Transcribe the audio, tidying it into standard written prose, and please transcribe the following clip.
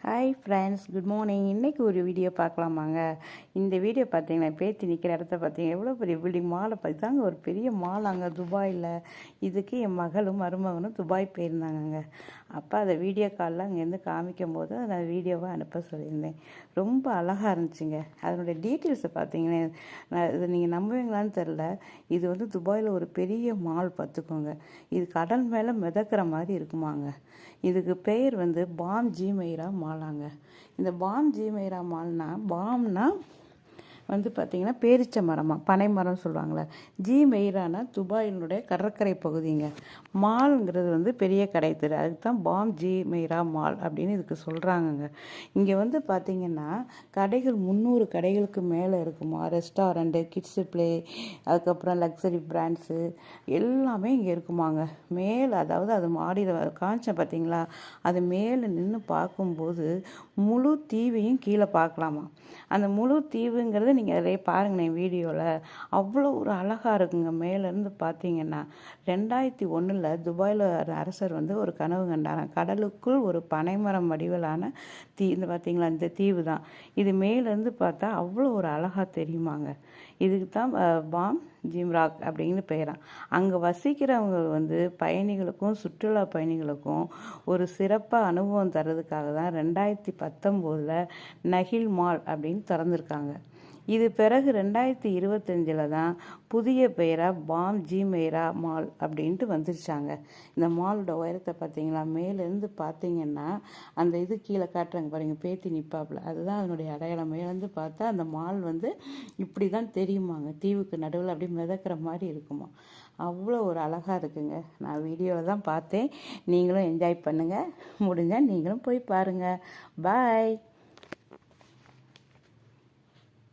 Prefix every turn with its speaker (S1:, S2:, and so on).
S1: Hi friends, good morning. இன்றைக்கி ஒரு video பார்க்கலாமாங்க. இந்த வீடியோ பார்த்தீங்கன்னா பேத்தி நிற்கிற இடத்த பார்த்தீங்க, எவ்வளோ பெரிய பில்டிங் மாலை பார்த்தாங்க. ஒரு பெரிய மால் அங்கே துபாயில். இதுக்கு என் மகளும் மருமகனும் துபாய் போயிருந்தாங்கங்க. அப்போ அதை வீடியோ காலில் அங்கேருந்து காமிக்கும் போது நான் வீடியோவாக அனுப்ப சொல்லியிருந்தேன். ரொம்ப அழகாக இருந்துச்சுங்க. அதனுடைய டீட்டெயில்ஸை பார்த்தீங்கன்னா இது நீங்கள் நம்புவீங்களான்னு தெரில. இது துபாயில் ஒரு பெரிய மால் பார்த்துக்கோங்க. இது கடல் மேலே மிதக்கிற மாதிரி இருக்குமாங்க. இதுக்கு பெயர் பாம் ஜி மெய்ரா மாலாங்க. இந்த பாம் ஜி மெய்ரா மால்னா, பாம்னா பார்த்திங்கன்னா பேரிச்ச மரமாக பனை மரம் சொல்லுவாங்களே. ஜி மெய்ரானா துபாயினுடைய கடற்கரை பகுதிங்க. மால்ங்கிறது பெரிய கடை தெரு, அதுக்கு தான் பாம் ஜி மெய்ரா மால் அப்படின்னு இதுக்கு சொல்கிறாங்கங்க. இங்கே பார்த்திங்கன்னா கடைகள் 300 கடைகளுக்கு மேலே இருக்குமா. ரெஸ்டாரண்ட்டு, கிட்ஸு ப்ளே, அதுக்கப்புறம் லக்ஸரி பிராண்ட்ஸு எல்லாமே இங்கே இருக்குமாங்க. மேலே அதாவது அது மாடியில் காமிச்சேன் பார்த்தீங்களா, அது மேலே நின்று பார்க்கும்போது முழு தீவையும் கீழே பார்க்கலாமா. அந்த முழு தீவுங்கிறது நீங்கள் அதிலே பாருங்களேன் வீடியோவில், அவ்வளோ ஒரு அழகாக இருக்குங்க. மேலேருந்து பார்த்தீங்கன்னா 2001 துபாயில் அரசர் ஒரு கனவு கண்டாராம். கடலுக்குள் ஒரு பனைமரம் வடிவிலான இந்த பார்த்தீங்களா, இந்த தீவு தான் இது. மேலேருந்து பார்த்தா அவ்வளோ ஒரு அழகாக தெரியுமாங்க. இதுக்கு தான் பாம் ஜிம்ராக் அப்படின்னு பெயரான். அங்கே வசிக்கிறவங்க பயணிகளுக்கும் சுற்றுலா பயணிகளுக்கும் ஒரு சிறப்பாக அனுபவம் தர்றதுக்காக தான் 2019 நகில் மால் அப்படின்னு திறந்துருக்காங்க. இது பிறகு 2025 தான் புதிய பெயராக பாம் ஜி மெய்ரா மால் அப்படின்ட்டு வந்துருச்சாங்க. இந்த மாலோட உயரத்தை பார்த்தீங்களா, மேலேருந்து பார்த்தீங்கன்னா அந்த இது கீழே காட்டுறாங்க பாருங்கள், பேத்தி நிப்பாப்பில், அதுதான் அதனுடைய அடையாளம். மேலேருந்து பார்த்தா அந்த மால் இப்படி தான் தெரியுமாங்க. தீவுக்கு நடுவில் அப்படி மிதக்கிற மாதிரி இருக்குமா. அவ்வளோ ஒரு அழகாக இருக்குங்க. நான் வீடியோவில் தான் பார்த்தேன். நீங்களும் என்ஜாய் பண்ணுங்கள். முடிஞ்சால் நீங்களும் போய் பாருங்கள். பாய்.